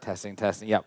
Testing, testing. Yep.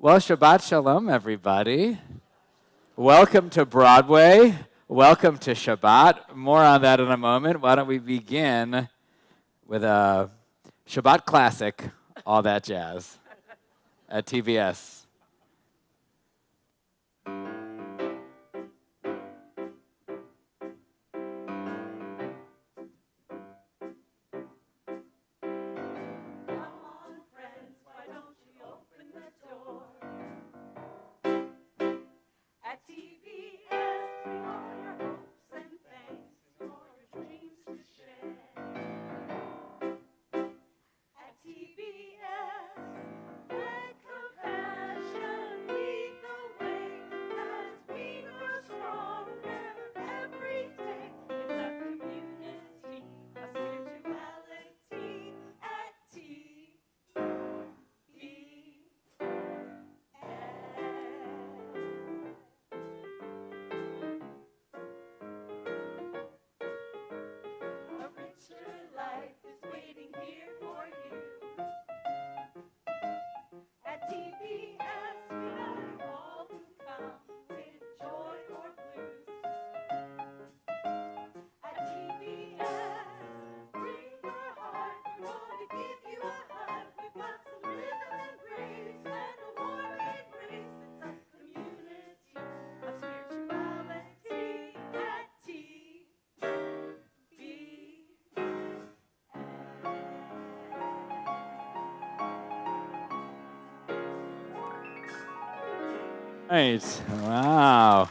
Well, Shabbat Shalom, everybody. Welcome to Broadway. Welcome to Shabbat. More on that in a moment. Why don't we begin with a Shabbat classic, All That Jazz, at TBS. Right. Wow.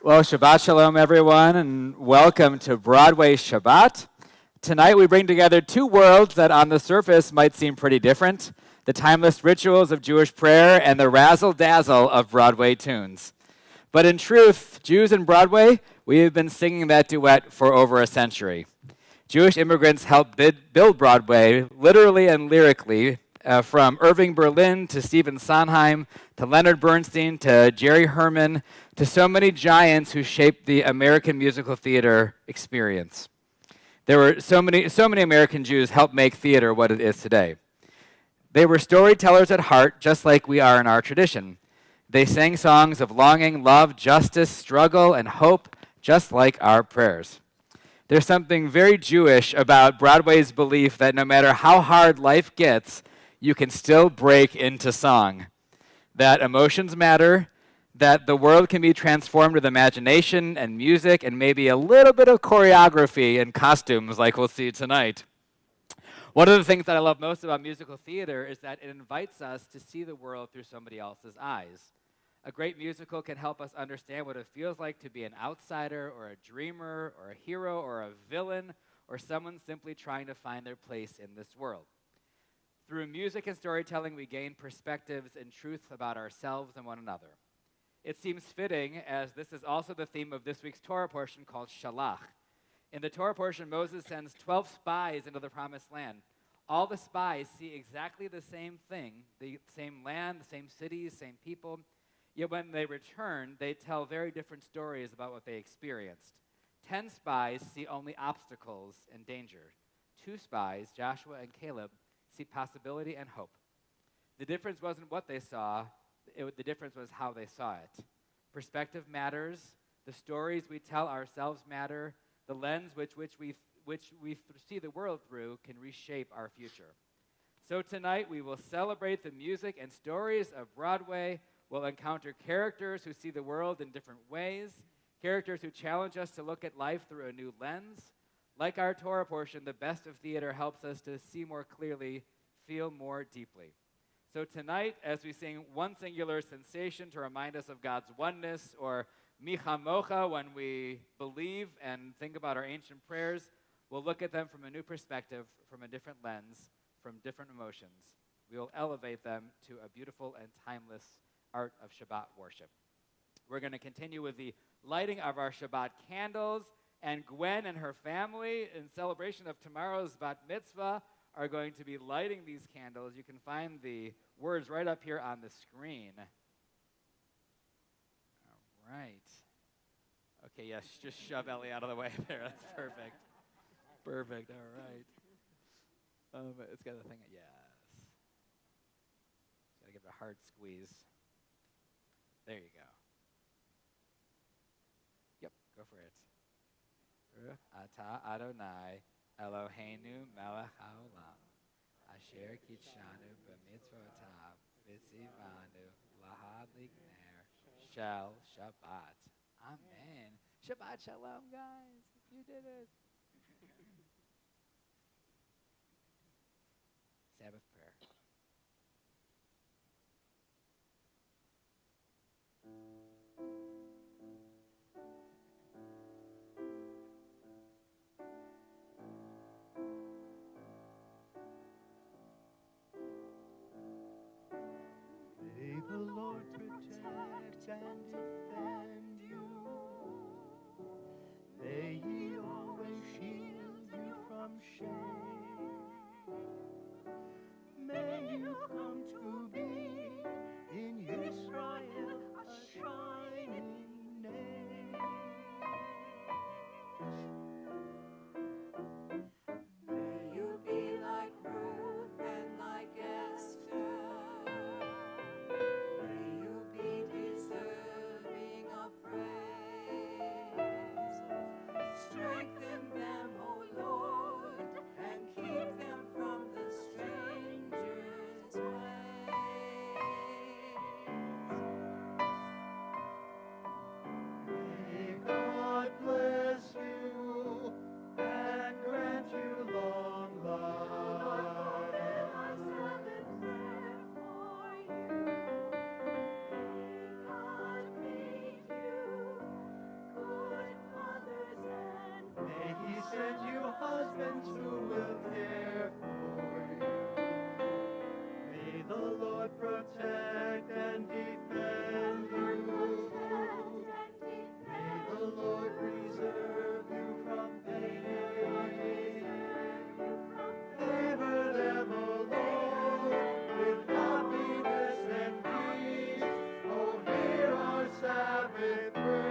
Well, Shabbat Shalom, everyone, and welcome to Broadway Shabbat. Tonight we bring together two worlds that on the surface might seem pretty different, the timeless rituals of Jewish prayer and the razzle-dazzle of Broadway tunes. But in truth, Jews and Broadway, we have been singing that duet for over a century. Jewish immigrants helped build Broadway literally and lyrically, from Irving Berlin to Stephen Sondheim to Leonard Bernstein to Jerry Herman to so many giants who shaped the American musical theater experience. There were so many American Jews helped make theater what it is today. They were storytellers at heart, just like we are in our tradition. They sang songs of longing, love, justice, struggle, and hope, just like our prayers. There's something very Jewish about Broadway's belief that no matter how hard life gets, you can still break into song, that emotions matter, that the world can be transformed with imagination and music and maybe a little bit of choreography and costumes like we'll see tonight. One of the things that I love most about musical theater is that it invites us to see the world through somebody else's eyes. A great musical can help us understand what it feels like to be an outsider or a dreamer or a hero or a villain or someone simply trying to find their place in this world. Through music and storytelling, we gain perspectives and truth about ourselves and one another. It seems fitting, as this is also the theme of this week's Torah portion called Shalach. In the Torah portion, Moses sends 12 spies into the Promised Land. All the spies see exactly the same thing, the same land, the same cities, same people. Yet when they return, they tell very different stories about what they experienced. 10 spies see only obstacles and danger. 2 spies, Joshua and Caleb, see possibility and hope. The difference wasn't what they saw, the difference was how they saw it. Perspective matters. The stories we tell ourselves matter. The lens which we see the world through can reshape our future. So tonight we will celebrate the music and stories of Broadway. We'll encounter characters who see the world in different ways, characters who challenge us to look at life through a new lens. Like our Torah portion, the best of theater helps us to see more clearly, feel more deeply. So tonight, as we sing one singular sensation to remind us of God's oneness, or Mi Chamocha when we believe and think about our ancient prayers, we'll look at them from a new perspective, from a different lens, from different emotions. We will elevate them to a beautiful and timeless art of Shabbat worship. We're going to continue with the lighting of our Shabbat candles, and Gwen and her family, in celebration of tomorrow's bat mitzvah, are going to be lighting these candles. You can find the words right up here on the screen. All right. Okay, yes, just shove Ellie out of the way there. That's perfect. Perfect, all right. It's got a thing, yes. Got to give it a hard squeeze. There you go. Yep, go for it. Ata Adonai Eloheinu melech haolam asher kitshanu b'mitzvotav v'tzivanu lahadlik ner shel Shabbat. Amen. Shabbat Shalom, guys. You did it. Sabbath prayer. May the Lord protect and defend you. May He always shield you from shame. May you come to be in Israel a shining name. May you be like Ruth and like Esther. May you be deserving of praise. Strengthen them, O Lord, and keep them from the stranger's ways. May God bless you and grant you long life. May He send you husbands who will care for you. May the Lord protect and defend you. May the Lord preserve you from pain. Favor them, O Lord, with happiness and peace. Oh, hear our Sabbath prayer.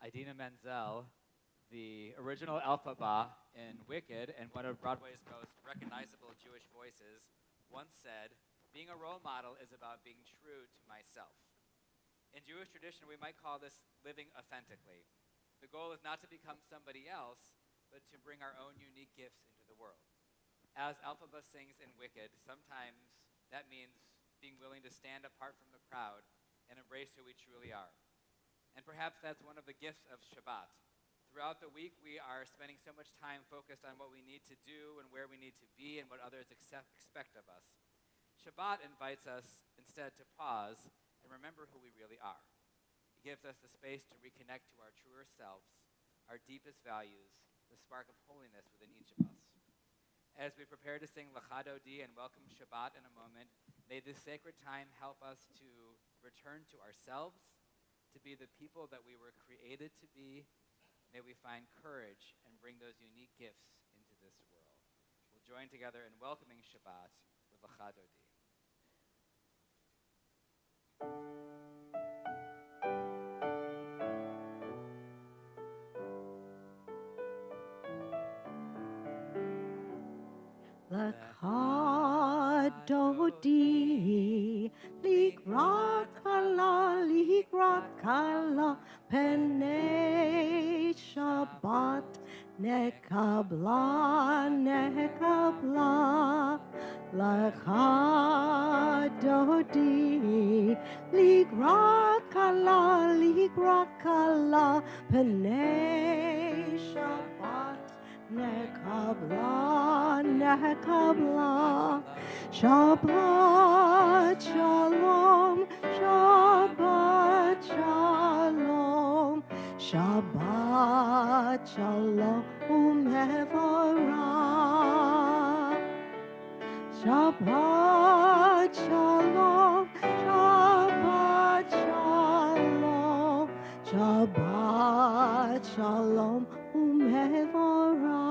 Idina Menzel, the original Elphaba in Wicked and one of Broadway's most recognizable Jewish voices, once said, "Being a role model is about being true to myself." In Jewish tradition, we might call this living authentically. The goal is not to become somebody else, but to bring our own unique gifts into the world. As Elphaba sings in Wicked, sometimes that means being willing to stand apart from the crowd and embrace who we truly are. And perhaps that's one of the gifts of Shabbat. Throughout the week, we are spending so much time focused on what we need to do and where we need to be and what others expect of us. Shabbat invites us instead to pause and remember who we really are. It gives us the space to reconnect to our truer selves, our deepest values, the spark of holiness within each of us. As we prepare to sing Lecha Dodi and welcome Shabbat in a moment, may this sacred time help us to return to ourselves, to be the people that we were created to be. May we find courage and bring those unique gifts into this world. We'll join together in welcoming Shabbat with Lecha Dodi. Lecha Dodi, Likrat Kala, Penei Shabbat, Nekabla. Lecha Dodi, Likrat Kala, Penei Shabbat, Nekabla. Shabbat Shalom, Shabbat Shalom, Shabbat Shalom Umevorah. Shabbat Shalom, Shabbat Shalom, Shabbat Shalom Umevorah.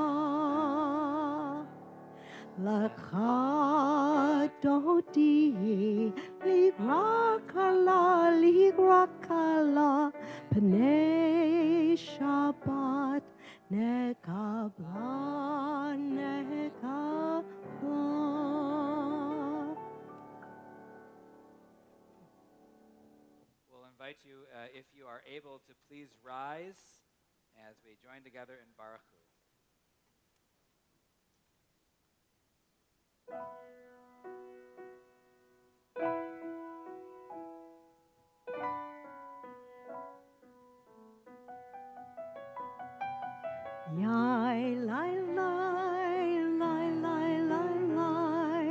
Lecha Dodi, Likrat Kala, Penei Shabbat, Nekabla. We'll invite you, if you are able, to please rise as we join together in Baruch Hu. Yai lai lai lai lai lai lai,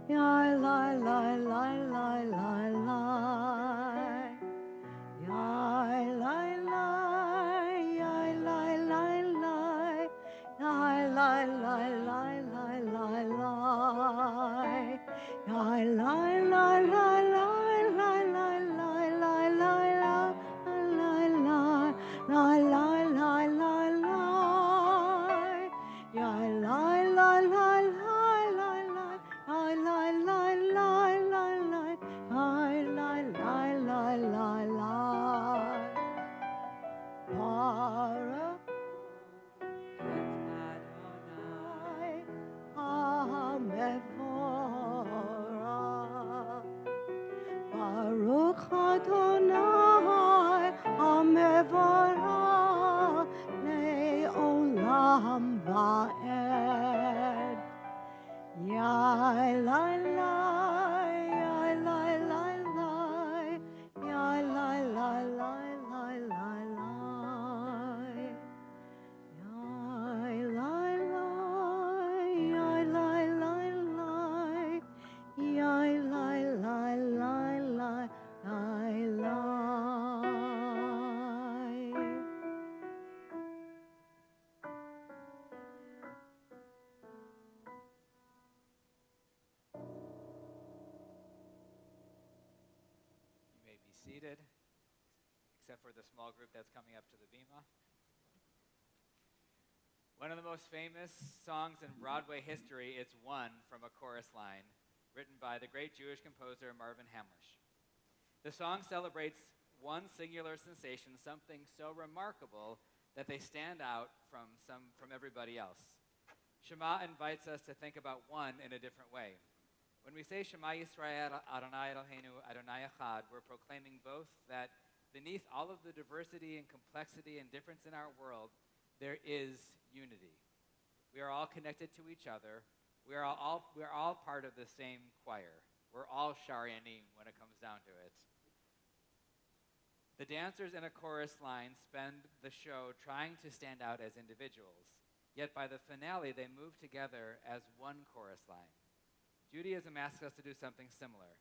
yai lai lai lai lai lai lai, yai lai lai, yai lai lai lai, yai lai lai lai lai lai lai, yai lai lai lai lai lai lai lai lai lai lai lai lai. Baruch Adonai Hamevorah Le'olam Va'ed. Yai lai lai, yai lai lai lai, yai lai lai lai lai lai lai, yai lai lai, yai lai lai lai, yai lai lai lai lai lai lai. You may be seated, except for the small group that's coming up to the bima. One of the most famous songs in Broadway history is one from a chorus line written by the great Jewish composer Marvin Hamlisch. The song celebrates one singular sensation, something so remarkable that they stand out from everybody else. Shema invites us to think about one in a different way. When we say Shema Yisrael, Adonai Eloheinu, Adonai Echad, we're proclaiming both that beneath all of the diversity and complexity and difference in our world, there is unity. We are all connected to each other. We're all part of the same choir. We're all Sharianim when it comes down to it. The dancers in a chorus line spend the show trying to stand out as individuals. Yet by the finale, they move together as one chorus line. Judaism asks us to do something similar,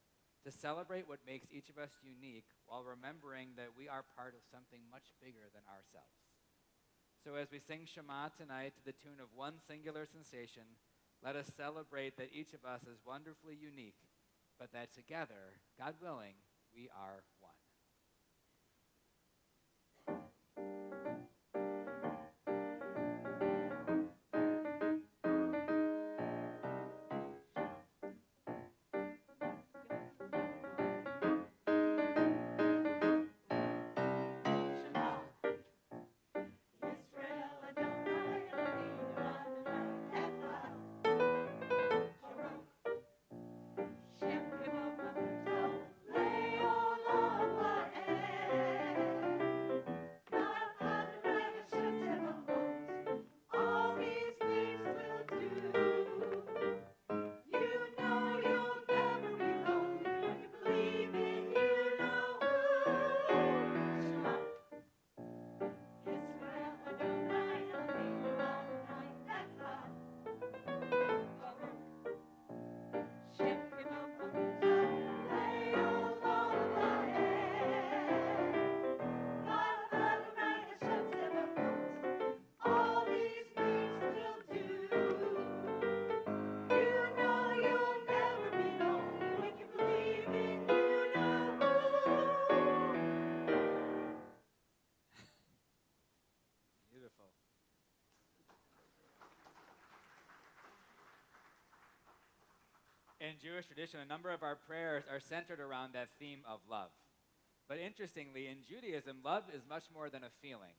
to celebrate what makes each of us unique while remembering that we are part of something much bigger than ourselves. So as we sing Shema tonight to the tune of one singular sensation, let us celebrate that each of us is wonderfully unique, but that together, God willing, we are one. Beautiful. In Jewish tradition, a number of our prayers are centered around that theme of love. But interestingly, in Judaism, love is much more than a feeling.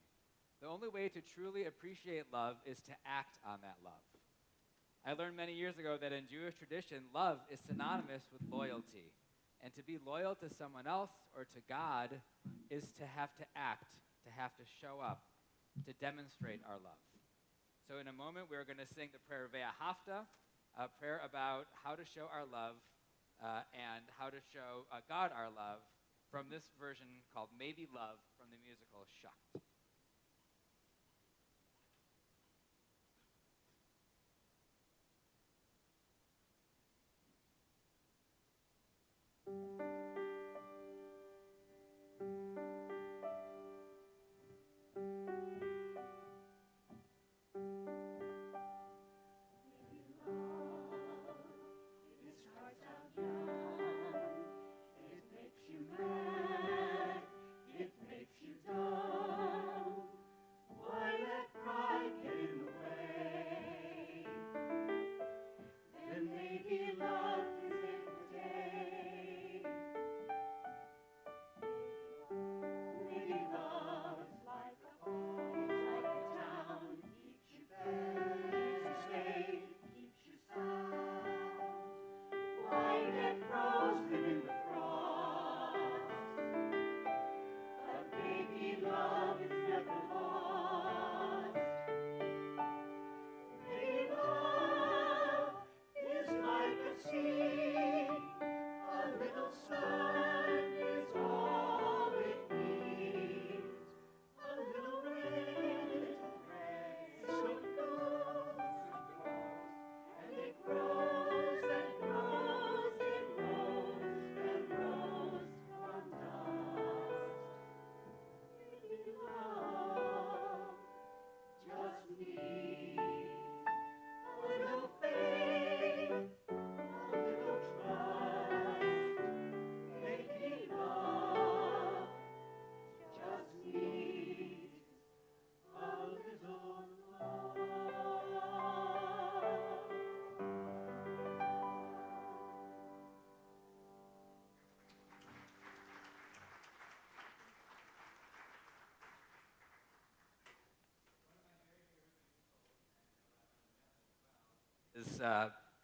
The only way to truly appreciate love is to act on that love. I learned many years ago that in Jewish tradition, love is synonymous with loyalty. And to be loyal to someone else or to God is to have to act, to have to show up, to demonstrate our love. So in a moment, we're going to sing the prayer Ve'ahavta, a prayer about how to show our love and how to show God our love from this version called Maybe Love from the musical Shucked.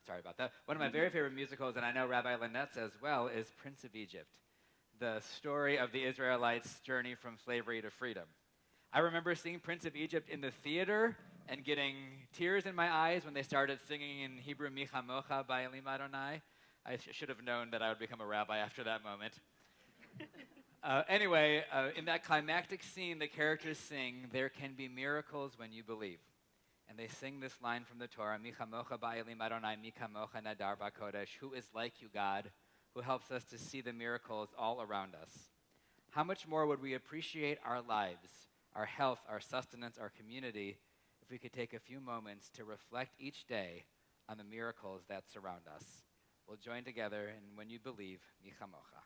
Sorry about that. One of my very favorite musicals, and I know Rabbi Lynette's as well, is Prince of Egypt, the story of the Israelites' journey from slavery to freedom. I remember seeing Prince of Egypt in the theater and getting tears in my eyes when they started singing in Hebrew, Micha Mocha by Elim Adonai. I should have known that I would become a rabbi after that moment. Anyway, in that climactic scene, the characters sing, "There can be miracles when you believe." And they sing this line from the Torah, Micha Mocha Ba'elim Adonai, Mika Mocha Nadar Ba'Kodesh, who is like you, God, who helps us to see the miracles all around us. How much more would we appreciate our lives, our health, our sustenance, our community, if we could take a few moments to reflect each day on the miracles that surround us? We'll join together in When You Believe, Mi Chamocha.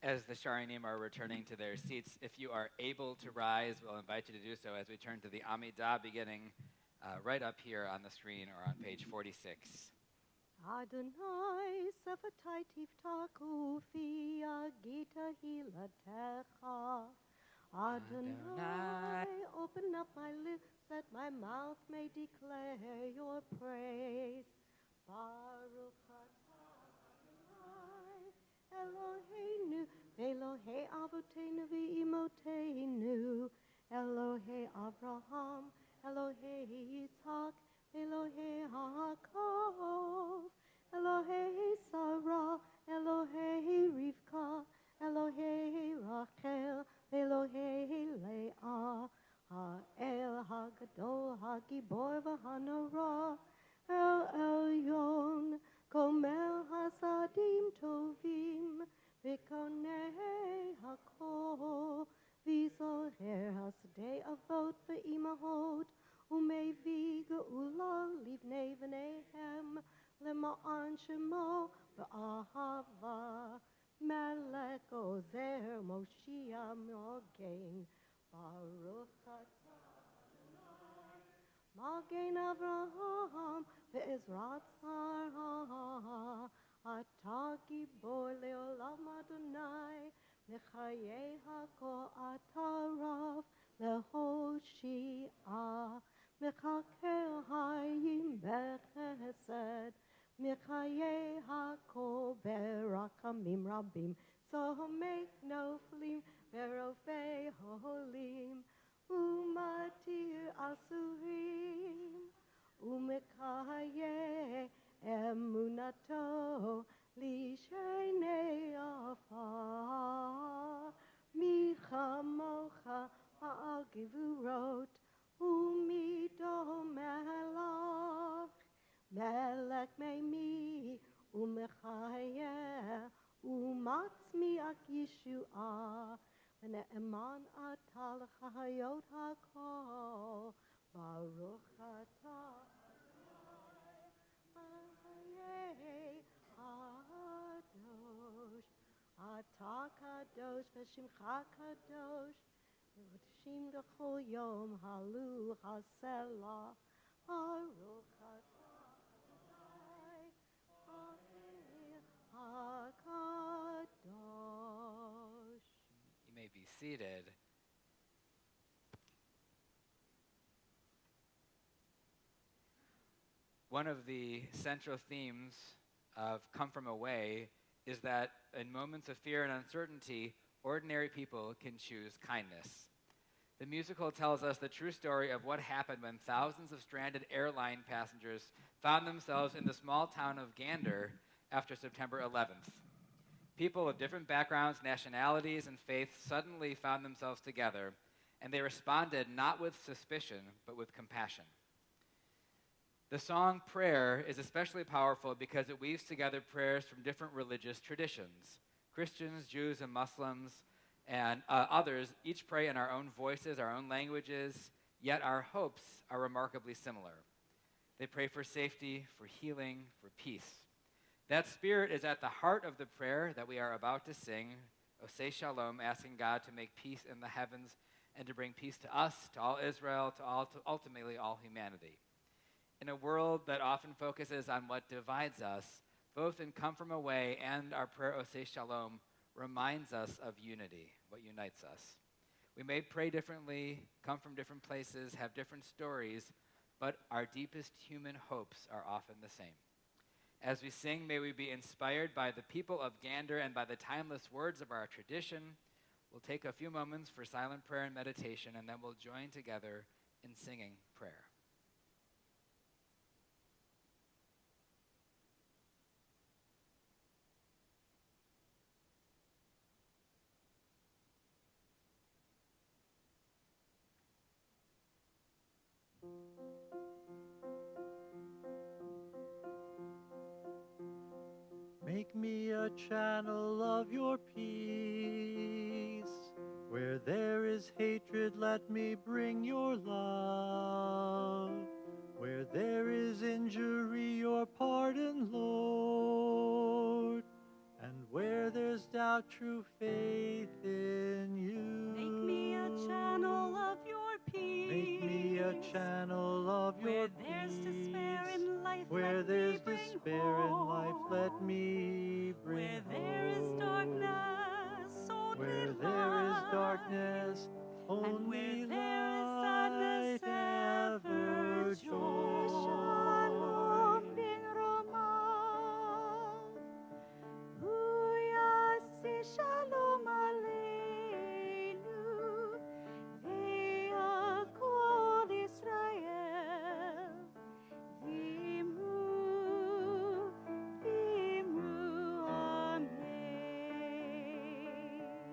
As the Sharinim are returning to their seats, if you are able to rise, we'll invite you to do so as we turn to the Amidah, beginning right up here on the screen or on page 46. Adonai Sefatai Tiftaku fi Agita Hilatecha. Adonai, open up my lips that my mouth may declare your praise. Baruch atah Adonai, Eloheinu, Elohei Avotenu v'Imotenu, Elohei Avraham, Elohei Yitzhak, Elohei Yaakov, Elohei Sarah, Elohei Rivka, Elohei Rachel, Elohei Leah, Ha'el Hagadol, Hagibor v'Hanora, El Elyon, Gomel Hasadim Tovim, V'konei Hakol, V'zoher Hasadei Avot v'Imahot, Umevi Geula Livnei V'neihem, Lema'an Shemo V'ahava, Melech Ozer Moshiach Mogen, Baruch Magen Avraham ve'ezrat Sarah, Ata Gibor le'olam Adonai, Mechayei hako atarav le'hoshia, Mechaker hayim bechesed, Mechayei hako berachamim rabim, so make no flim verofei holim, Umatir asurim, umekaye emunato lishenei afar, michamocha ha'agivurot, umido melach, melech meimi, ומחיה ומצמיח ישועה ונאמן אתה לחיות הכל ברוך אתה אדוני הקדוש אתה קדוש ושמך קדוש וקדושים לכל יום הלו הסלע ברוך אתה הקדוש. You may be seated. One of the central themes of Come From Away is that in moments of fear and uncertainty, ordinary people can choose kindness. The musical tells us the true story of what happened when thousands of stranded airline passengers found themselves in the small town of Gander after September 11th. People of different backgrounds, nationalities, and faiths suddenly found themselves together, and they responded not with suspicion, but with compassion. The song Prayer is especially powerful because it weaves together prayers from different religious traditions. Christians, Jews, and Muslims, and others each pray in our own voices, our own languages, yet our hopes are remarkably similar. They pray for safety, for healing, for peace. That spirit is at the heart of the prayer that we are about to sing, Oseh Shalom, asking God to make peace in the heavens and to bring peace to us, to all Israel, to ultimately all humanity. In a world that often focuses on what divides us, both in Come From Away and our prayer Oseh Shalom reminds us of unity, what unites us. We may pray differently, come from different places, have different stories, but our deepest human hopes are often the same. As we sing, may we be inspired by the people of Gander and by the timeless words of our tradition. We'll take a few moments for silent prayer and meditation, and then we'll join together in singing prayer. Make me a channel of your peace. Where there is hatred, let me bring your love. Where there is injury, your pardon, Lord. And where there's doubt, true faith in you. Make me a channel of your peace. Make me a channel of your Where peace. there's despair in life, Where let there's me bring despair in life, hope. let me bring Where there is hope. darkness, only Where there is light. darkness, And only where there is sadness, light, ever joy. Shalom bin Romav, Yaseh Shalom Aleinu, ve'akol Israel, v'imru, amen.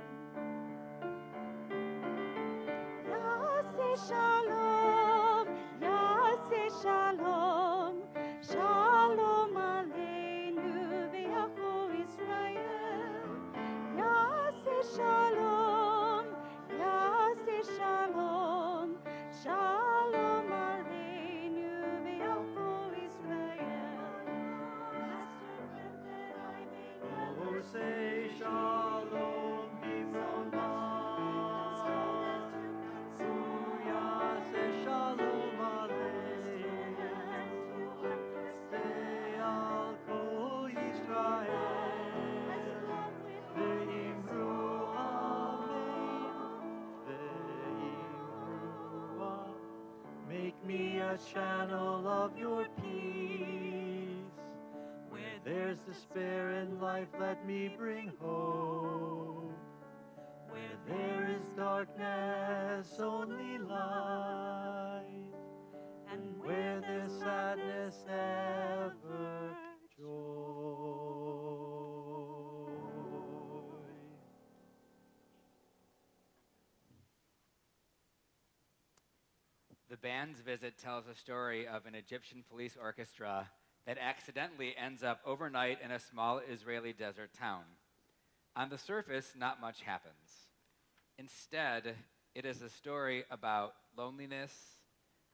Yaseh Shalom, Yaseh Shalom, Shalom Aleinu ve'achol Israel. Yaseh Shalom, Yaseh Shalom, Shalom Aleinu ve'achol Israel. Master, grant that I may never Oh, say shalom, b'romav. Yaseh shalom aleinu. Ve'al kol Yisrael. Ve'imru amen. Ve'imru amen. Make me a channel of your peace. Where there's despair in life, let me bring hope. Where there is darkness, only light. And where there's sadness, ever joy. The band's visit tells a story of an Egyptian police orchestra that accidentally ends up overnight in a small Israeli desert town. On the surface, not much happens. Instead, it is a story about loneliness,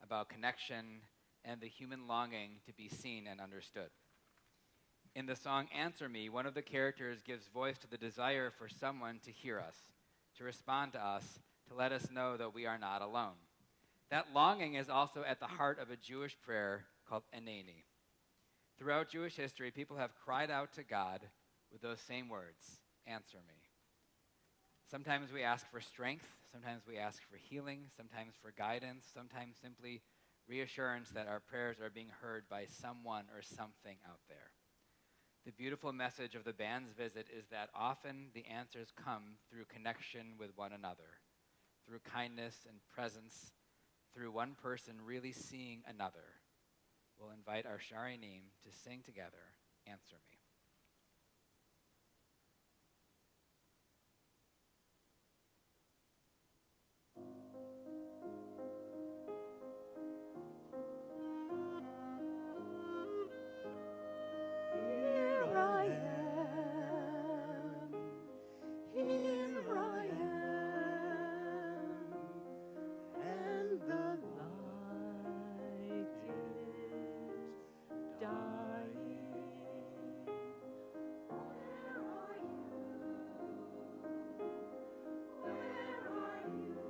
about connection, and the human longing to be seen and understood. In the song Answer Me, one of the characters gives voice to the desire for someone to hear us, to respond to us, to let us know that we are not alone. That longing is also at the heart of a Jewish prayer called Eneni. Throughout Jewish history, people have cried out to God with those same words, answer me. Sometimes we ask for strength, sometimes we ask for healing, sometimes for guidance, sometimes simply reassurance that our prayers are being heard by someone or something out there. The beautiful message of the band's visit is that often the answers come through connection with one another, through kindness and presence, through one person really seeing another. We'll invite our Sharinim to sing together, Answer Me. Here I am, here I am, and the light is dying. Where are you? Where are you?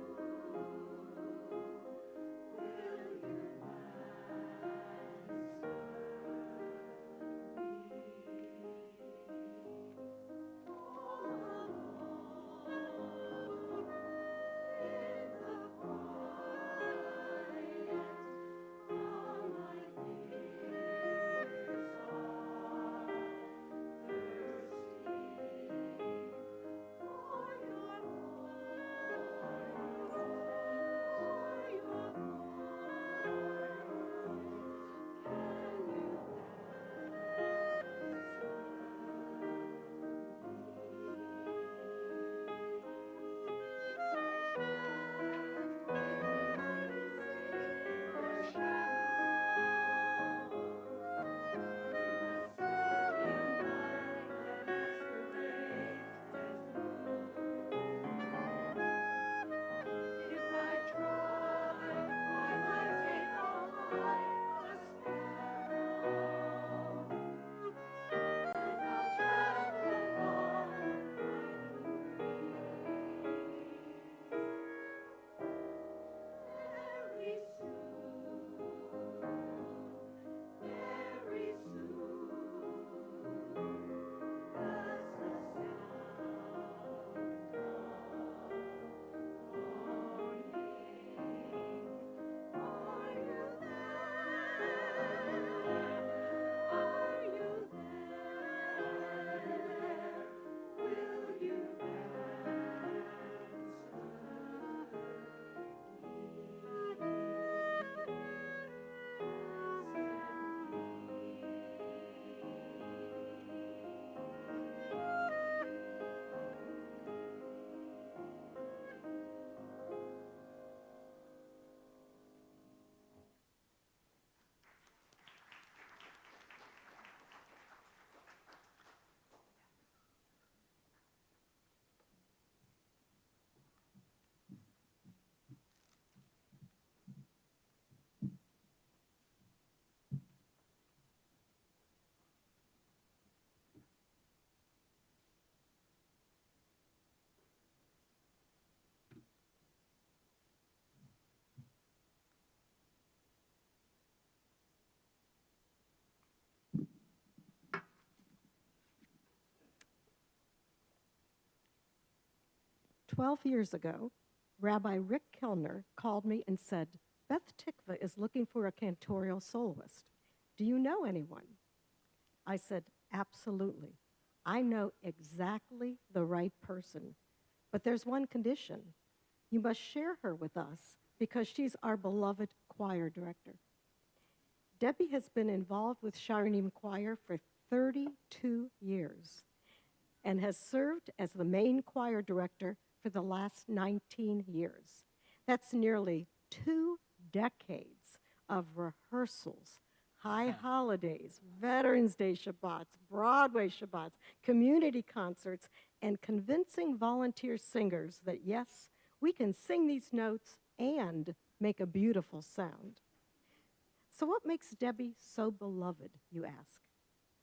Will you answer? "12 years ago, Rabbi Rick Kellner called me and said, Beth Tikva is looking for a cantorial soloist. Do you know anyone? I said, absolutely. I know exactly the right person. But there's one condition. You must share her with us because she's our beloved choir director. Debbie has been involved with Sharinim Choir for 32 years and has served as the main choir director for the last 19 years. That's nearly 2 decades of rehearsals, high holidays, Veterans Day Shabbats, Broadway Shabbats, community concerts, and convincing volunteer singers that yes, we can sing these notes and make a beautiful sound. So what makes Debbie so beloved, you ask?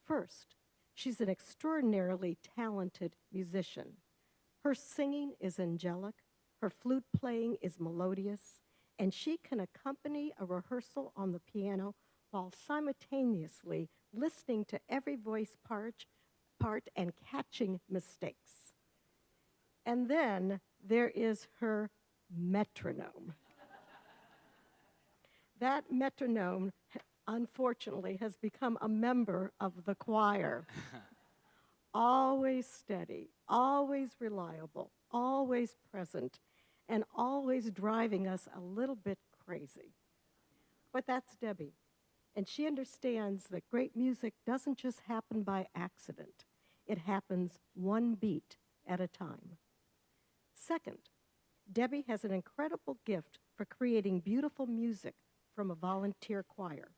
First, she's an extraordinarily talented musician. Her singing is angelic, her flute playing is melodious, and she can accompany a rehearsal on the piano while simultaneously listening to every voice part and catching mistakes. And then there is her metronome. That metronome, unfortunately, has become a member of the choir. Always steady, always reliable, always present, and always driving us a little bit crazy. But that's Debbie, and she understands that great music doesn't just happen by accident. It happens one beat at a time. Second, Debbie has an incredible gift for creating beautiful music from a volunteer choir.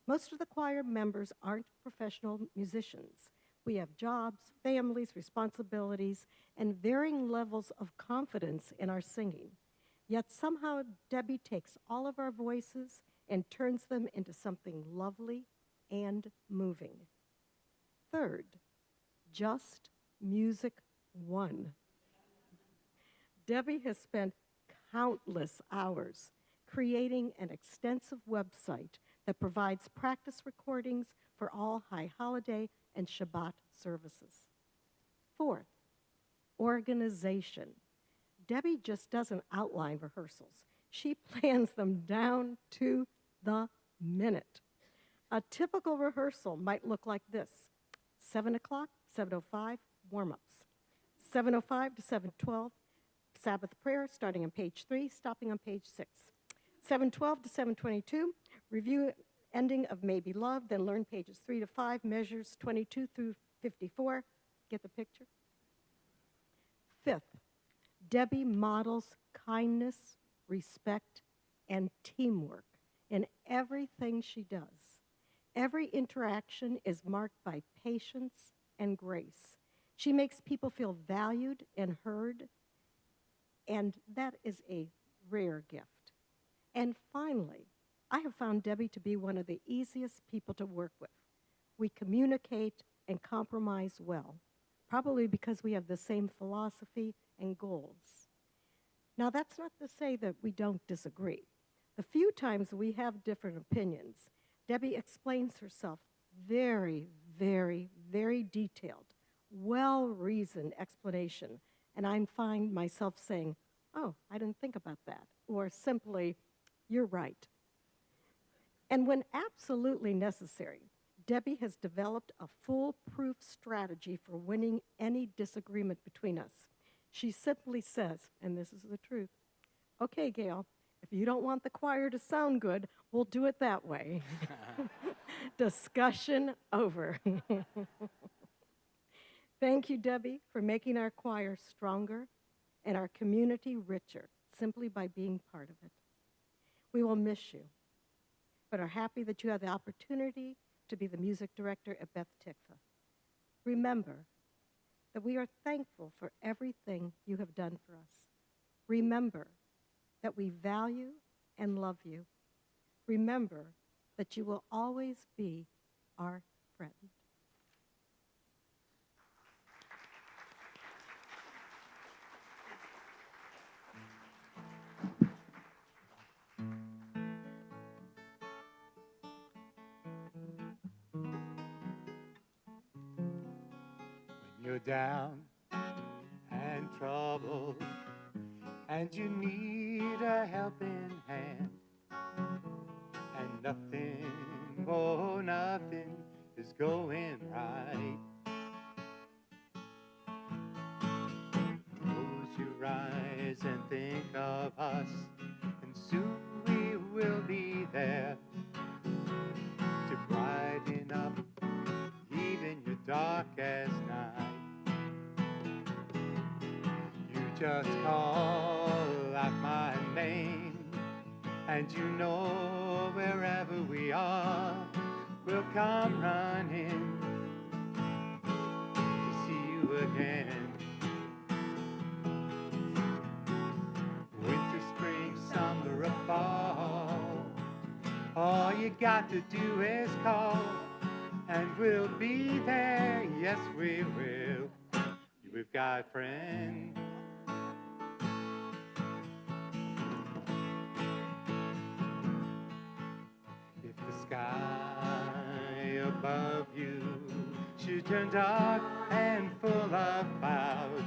Most of the choir members aren't professional musicians. We have jobs, families, responsibilities, and varying levels of confidence in our singing. Yet somehow Debbie takes all of our voices and turns them into something lovely and moving. Third, just music one. Debbie has spent countless hours creating an extensive website that provides practice recordings for all high holiday and Shabbat services. Fourth, organization. Debbie just doesn't outline rehearsals. She plans them down to the minute. A typical rehearsal might look like this: 7 o'clock, 7:05, warm-ups. 7:05 to 7:12, Sabbath prayer, starting on page 3, stopping on page 6. 7:12 to 7:22, review ending of Maybe Love, then learn pages 3 to 5, measures 22 through 54. Get the picture? Fifth, Debbie models kindness, respect, and teamwork in everything she does. Every interaction is marked by patience and grace. She makes people feel valued and heard, and that is a rare gift. And finally, I have found Debbie to be one of the easiest people to work with. We communicate and compromise well, probably because we have the same philosophy and goals. Now, that's not to say that we don't disagree. The few times we have different opinions, Debbie explains herself very, very, very detailed, well-reasoned explanation, and I find myself saying, "Oh, I didn't think about that," or simply, "You're right." And when absolutely necessary, Debbie has developed a foolproof strategy for winning any disagreement between us. She simply says, and this is the truth, "Okay, Gail, if you don't want the choir to sound good, we'll do it that way." Discussion over. Thank you, Debbie, for making our choir stronger and our community richer simply by being part of it. We will miss you, but are happy that you had the opportunity to be the music director at Beth Tikva. Remember that we are thankful for everything you have done for us. Remember that we value and love you. Remember that you will always be our friend. When you're down and troubled and you need a helping hand, and nothing, oh nothing is going right, close your eyes and think of us, and soon we will be there to brighten up even your darkest night. You just call out my name, and you know wherever we are, we'll come running to see you again. Winter, spring, summer, or fall, all you got to do is call, and we'll be there, yes we will. We've got friends. If the sky above you should turn dark and full of clouds,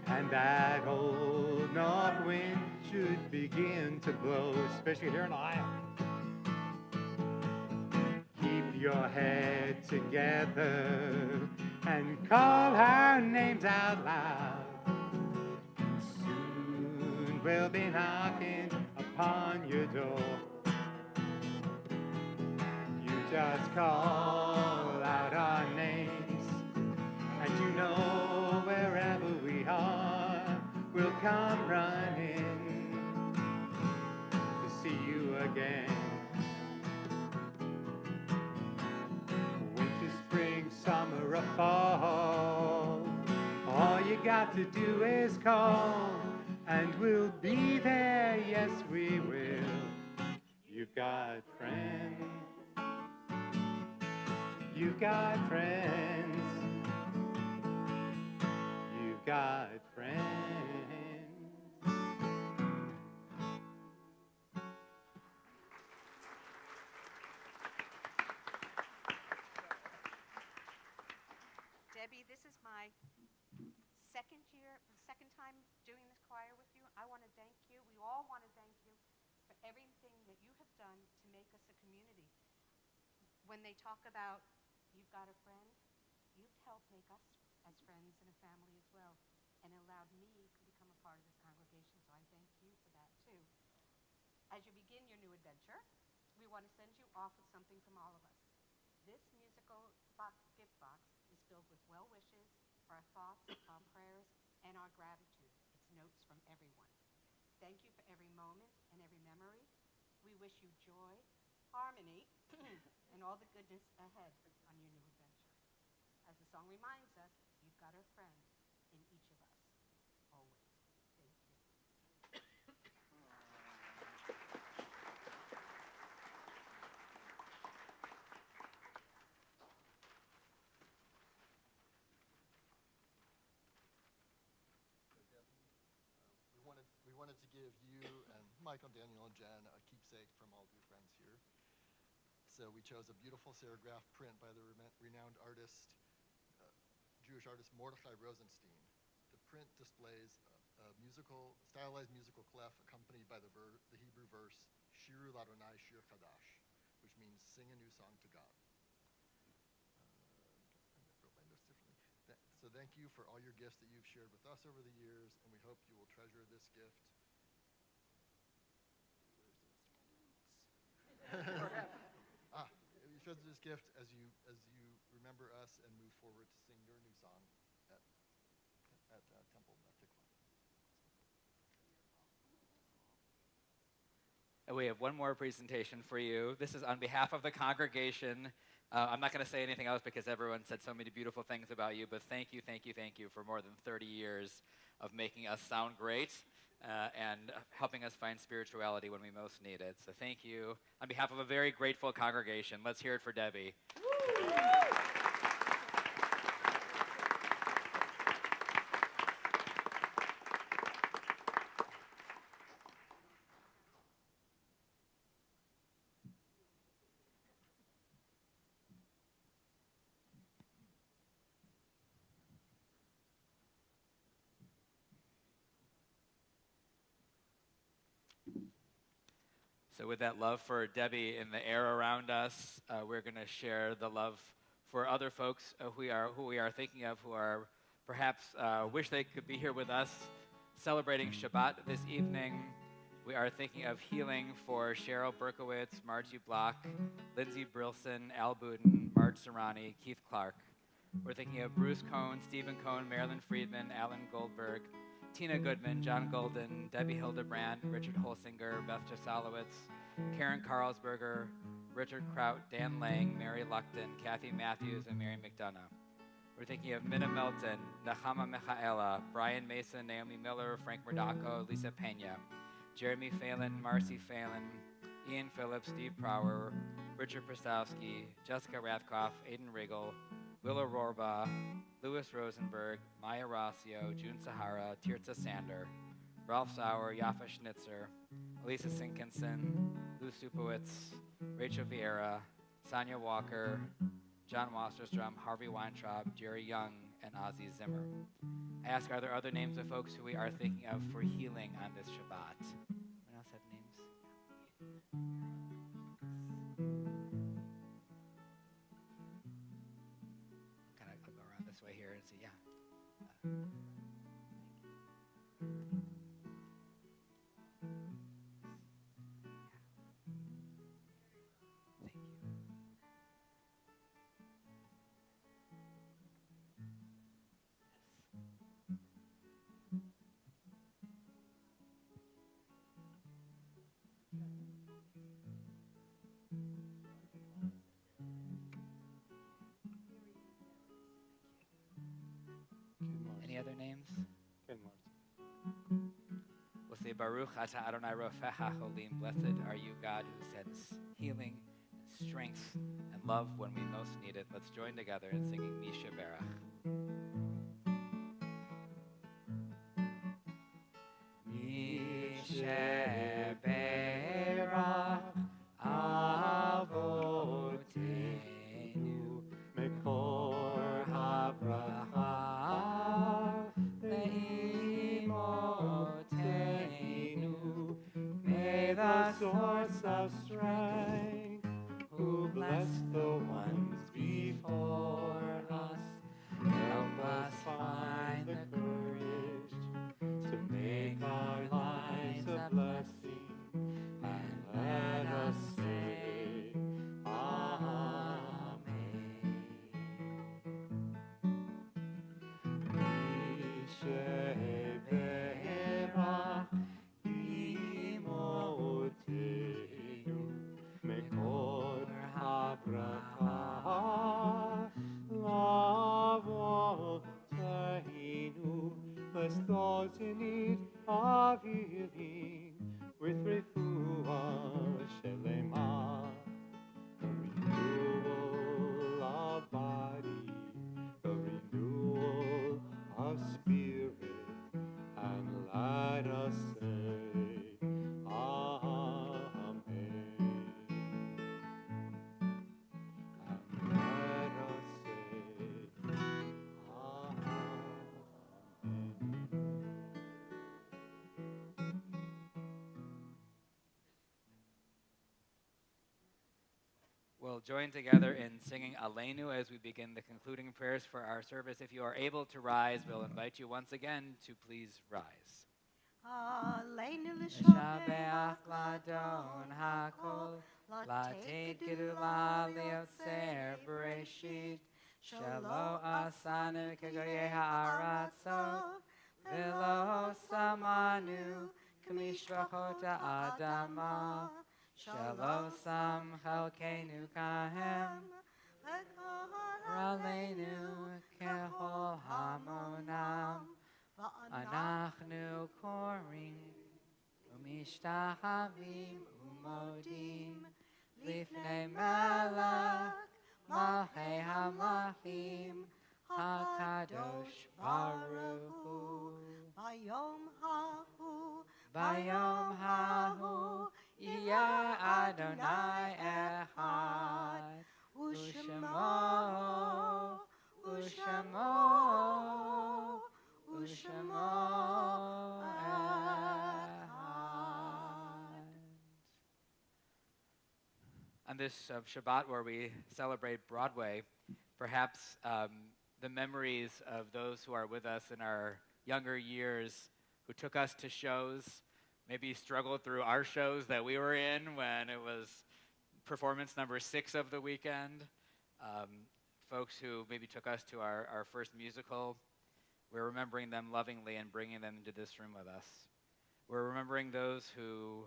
and that old north wind should begin to blow, especially here in Ohio, keep your head together and call our names out loud. Soon we'll be knocking upon your door. You just call out our names, and you know wherever we are, we'll come running to see you again. Winter, spring, summer, or fall, all you got to do is call, and we'll be there, yes we will. You've got friends. You've got friends. You've got friends. Debbie, this is my second time doing this choir with you. I want to thank you. We all want to thank you for everything that you have done to make us a community. When they talk about you've got a friend, you've helped make us as friends and a family as well, and allowed me to become a part of this congregation, so I thank you for that too. As you begin your new adventure, we want to send you off with something from all of us. This musical gift box is filled with well wishes, our thoughts, our prayers, and our gratitude. It's notes from everyone. Thank you for every moment and every memory. We wish you joy, harmony, and all the goodness ahead on your new adventure. As the song reminds us, you've got a friend in each of us, always. Thank you. We wanted to give you and Michael, Daniel, and Jen a keepsake from all of your friends here. So we chose a beautiful serigraph print by the renowned artist, Jewish artist Mordechai Rosenstein. The print displays a stylized musical clef accompanied by the Hebrew verse, Shiru Ladonai Shir Chadash, which means sing a new song to God. I wrote my notes differently. So thank you for all your gifts that you've shared with us over the years, and we hope you will treasure this gift. You treasure this gift as you remember us and move forward to sing your new song at Temple Beth Shalom. And we have one more presentation for you. This is on behalf of the congregation. I'm not going to say anything else because everyone said so many beautiful things about you, but thank you for more than 30 years of making us sound great and helping us find spirituality when we most need it. So thank you. On behalf of a very grateful congregation, let's hear it for Debbie. So with that love for Debbie in the air around us, we're going to share the love for other folks who we are thinking of, who are perhaps wish they could be here with us celebrating Shabbat this evening. We are thinking of healing for Cheryl Berkowitz, Margie Block, Lindsay Brilson, Al Budin, Marge Serrani, Keith Clark. We're thinking of Bruce Cohn, Stephen Cohn, Marilyn Friedman, Alan Goldberg, Tina Goodman, John Golden, Debbie Hildebrand, Richard Holsinger, Beth Jasalowitz, Karen Karlsberger, Richard Kraut, Dan Lang, Mary Luckton, Kathy Matthews, and Mary McDonough. We're thinking of Minna Milton, Nechama Michaela, Brian Mason, Naomi Miller, Frank Murdaco, Lisa Pena, Jeremy Phelan, Marcy Phelan, Ian Phillips, Steve Prower, Richard Prostowski, Jessica Rathkoff, Aidan Riggle, Willa Rorba, Louis Rosenberg, Maya Rossio, June Sahara, Tirza Sander, Ralph Sauer, Yafa Schnitzer, Elisa Sinkinson, Lou Supowitz, Rachel Vieira, Sonia Walker, John Wasserstrom, Harvey Weintraub, Jerry Young, and Ozzy Zimmer. I ask, are there other names of folks who we are thinking of for healing on this Shabbat? Anyone else have names? Kind of go around this way here and see, yeah. Any other names? We'll say Baruch Ata Adonai Rofecha Cholim. Blessed are you, God, who sends healing and strength and love when we most need it. Let's join together in singing Misha Berach. Misha Berach Avotenu Mekor HaBracha Le'imotenu. May the source of strength, who blessed the ones before us, help us find the courage to make our lives a blessing, and let us say, Amen. Misheberach imotenu mekor habracha lavotenu. Bless those in need of healing with refuah shelema, the renewal of body, the renewal of spirit, and let us say, Amen. And let us say, Amen. We'll join together in singing Aleinu as we begin the concluding prayers for our service. If you are able to rise, we'll invite you once again to please rise. Aleinu Shabeach ladon hakol, latet gedula liotzer bereshit, shelo asanu kegoye ha'aratzot, velo samanu k'mishpachot ha'adama, shelo sam chelkenu kahem, Raleinu kehol hamonam, Anachnu korim umishtahavim umodim lifnei melech malchei hamlachim hakadosh baruch hu. Bayom hahu yeh Adonai echad u'shemo U'shemo echad. On this Shabbat where we celebrate Broadway, perhaps the memories of those who are with us in our younger years who took us to shows, maybe struggled through our shows that we were in when it was performance number 6 of the weekend, folks who maybe took us to our first musical. We're remembering them lovingly and bringing them into this room with us. We're remembering those who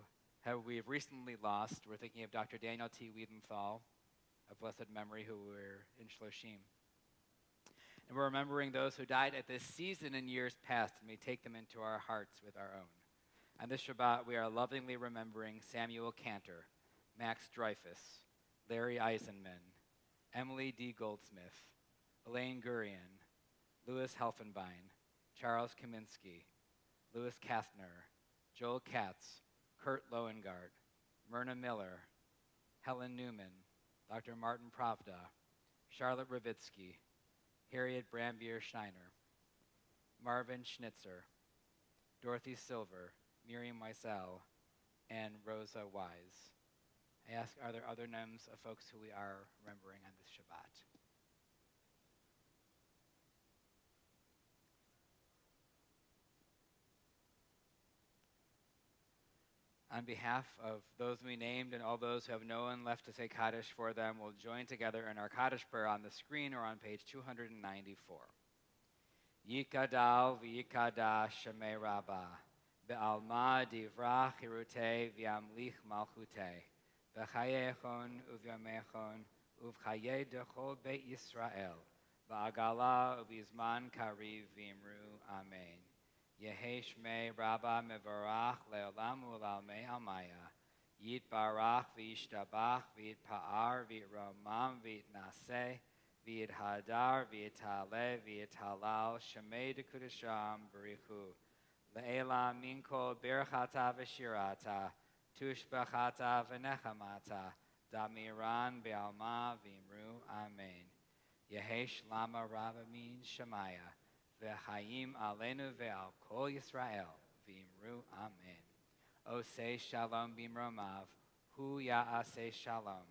we've recently lost. We're thinking of Dr. Daniel T. Wiedenthal, of blessed memory, who were in Shloshim. And we're remembering those who died at this season in years past, and we take them into our hearts with our own. On this Shabbat, we are lovingly remembering Samuel Cantor, Max Dreyfus, Larry Eisenman, Emily D. Goldsmith, Elaine Gurian, Louis Helfenbein, Charles Kaminsky, Louis Kastner, Joel Katz, Kurt Loengard, Myrna Miller, Helen Newman, Dr. Martin Pravda, Charlotte Ravitsky, Harriet Brambier Schneider, Marvin Schnitzer, Dorothy Silver, Miriam Weissel, and Rosa Wise. I ask, are there other names of folks who we are remembering on this Shabbat? On behalf of those we named and all those who have no one left to say Kaddish for them, we'll join together in our Kaddish prayer on the screen or on page 294. Yikadal v'yikadash Shemei Rabbah, be'alma divrach hirutei v'yamlich malchutei, v'chayechon uvyamechon uv'chayei dechol beit Yisrael, v'agala uv'izman kariv v'imru amen. Yehi Shmei Rabbah mevarach le'olam u'lalmei almaya, yitbarach v'yishtabach v'yitpa'ar v'yitromam v'yitnaseh, v'yithadar v'yitaleh v'yithalal Shemei dekudasham barichu, le'ela min kol berachata v'shirata, tushbachata v'nechamata, damiran be'alma v'imru amen. Yehi Shlama Rabbah min Shemaya, V'chaim aleinu ve'al kol Yisrael, v'imru amen. Osei shalom b'imromav, hu ya'aseh shalom,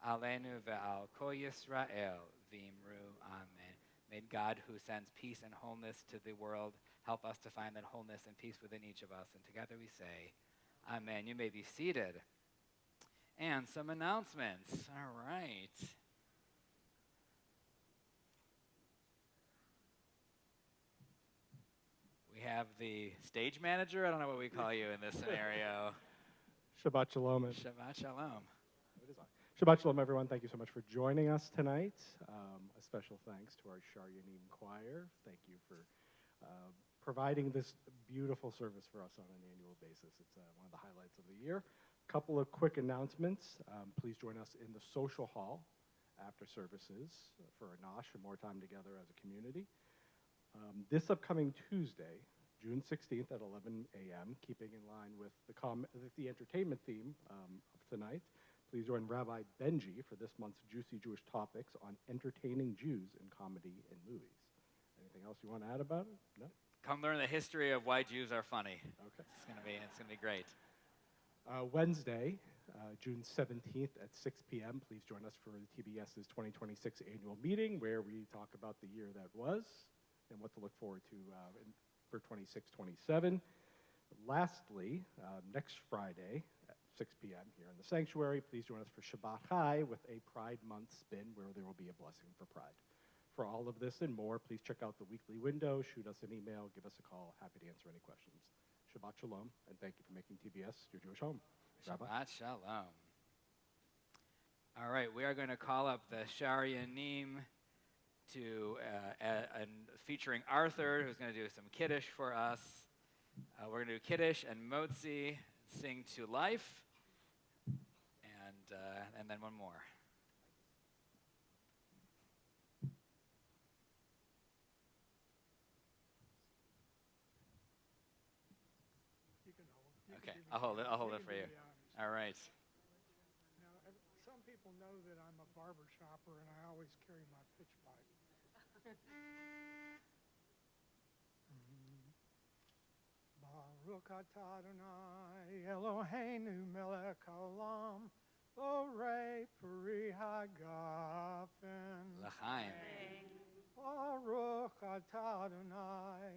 aleinu ve'al kol Yisrael, v'imru amen. May God, who sends peace and wholeness to the world, help us to find that wholeness and peace within each of us. And together we say, amen. You may be seated. And some announcements. All right. We have the stage manager. I don't know what we call you in this scenario. Shabbat Shalom. Shabbat Shalom. Shabbat Shalom, everyone. Thank you so much for joining us tonight. A special thanks to our Sharyanim choir. Thank you for providing this beautiful service for us on an annual basis. It's one of the highlights of the year. A couple of quick announcements. Please join us in the social hall after services for a nosh and more time together as a community. This upcoming Tuesday, June 16th at 11 a.m., keeping in line with the entertainment theme of tonight, please join Rabbi Benji for this month's Juicy Jewish Topics on entertaining Jews in comedy and movies. Anything else you want to add about it? No? Come learn the history of why Jews are funny. Okay. It's gonna be great. Wednesday, June 17th at 6 p.m., please join us for TBS's 2026 annual meeting where we talk about the year that was and what to look forward to for 26-27. Lastly, next Friday at 6 p.m. here in the sanctuary, please join us for Shabbat Chai with a Pride Month spin where there will be a blessing for Pride. For all of this and more, please check out the weekly window, shoot us an email, give us a call. Happy to answer any questions. Shabbat Shalom, and thank you for making TBS your Jewish home. Rabbi? Shabbat Shalom. All right, we are going to call up the Sharyanim to and featuring Arthur, who's going to do some Kiddush for us. We're going to do Kiddush and Motzi, sing to life, and then one more. Okay, I'll hold it for you. All right. Now, some people know that I'm a barber shopper, and I always carry my pitch pipe. Baruch atah Adonai Eloheinu melech haolam borei peri hagafen. L'chaim. Baruch atah Adonai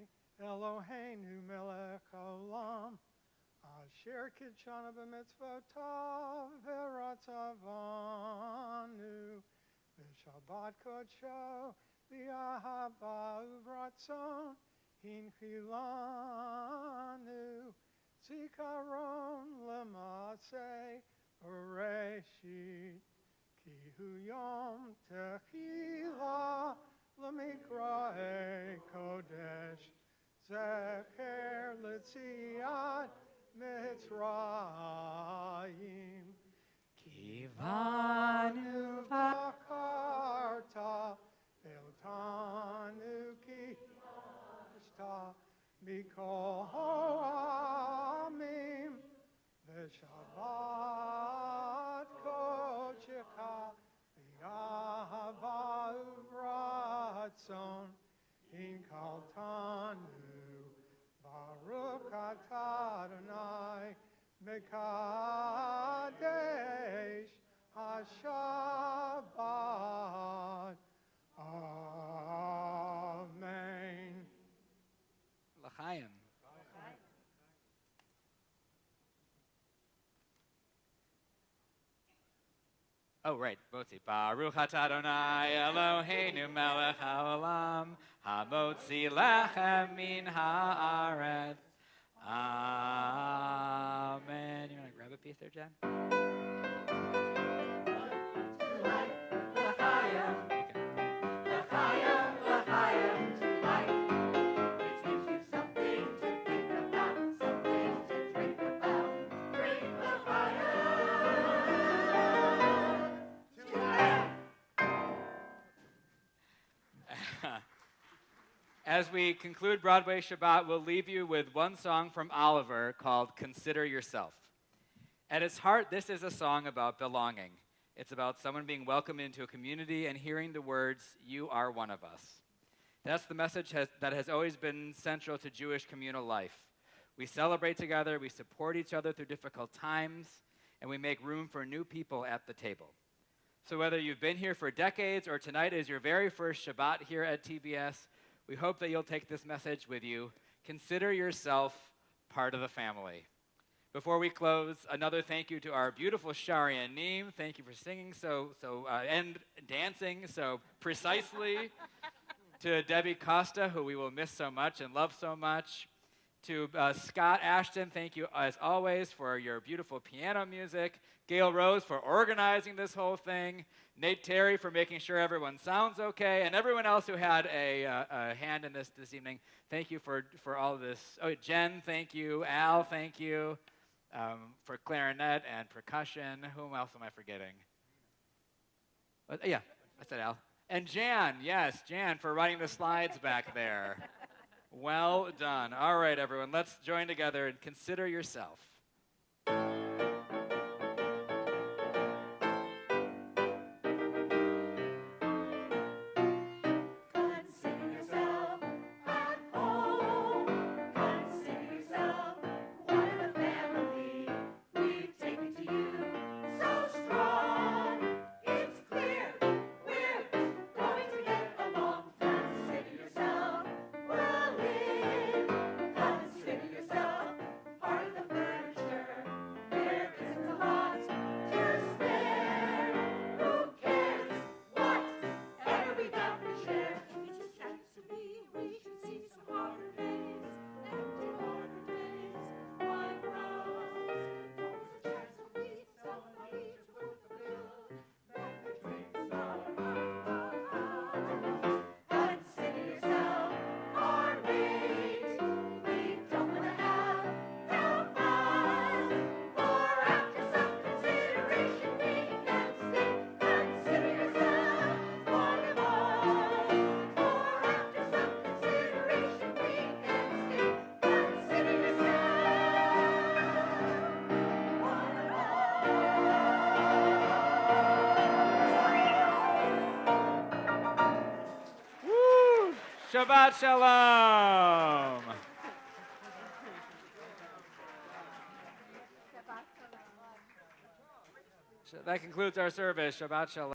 Eloheinu melech haolam asher kitshana b'mitzvotav v'ratzavanu v'shabbat kodsho v'ahava uvratzon hinchilanu Zikaron Lamase Bereshit Ki hu yom techila Lamikra Kodesh Zecher Litziat Mitzrayim Kivanu Vakarta Eltanu Kishta Mikol Ha'amim V'Shabbat Kodecha V'Yahava Uvratzon In Kaltanu Baruch Atah Adonai Mekadesh HaShabbat. Amen. L'chaim. Oh, right, Motzi. Baruch atah Adonai Eloheinu melech haolam hamotzi lechem min haaretz. Amen. You want to grab a piece there, Jen? As we conclude Broadway Shabbat, we'll leave you with one song from Oliver called Consider Yourself. At its heart, this is a song about belonging. It's about someone being welcomed into a community and hearing the words, "You are one of us." That's the message that has always been central to Jewish communal life. We celebrate together, we support each other through difficult times, and we make room for new people at the table. So whether you've been here for decades or tonight is your very first Shabbat here at TBS, we hope that you'll take this message with you. Consider yourself part of the family. Before we close, another thank you to our beautiful Shari and Neem. Thank you for singing and dancing so precisely. To Debbie Costa, who we will miss so much and love so much. To Scott Ashton, thank you as always for your beautiful piano music. Gail Rose for organizing this whole thing. Nate Terry for making sure everyone sounds okay. And everyone else who had a hand in this evening, thank you for all of this. Oh, Jen, thank you. Al, thank you for clarinet and percussion. Whom else am I forgetting? Yeah, I said Al. And Jan, yes, Jan, for running the slides back there. Well done. All right, everyone, let's join together and consider yourself. Shabbat Shalom. That concludes our service. Shabbat Shalom.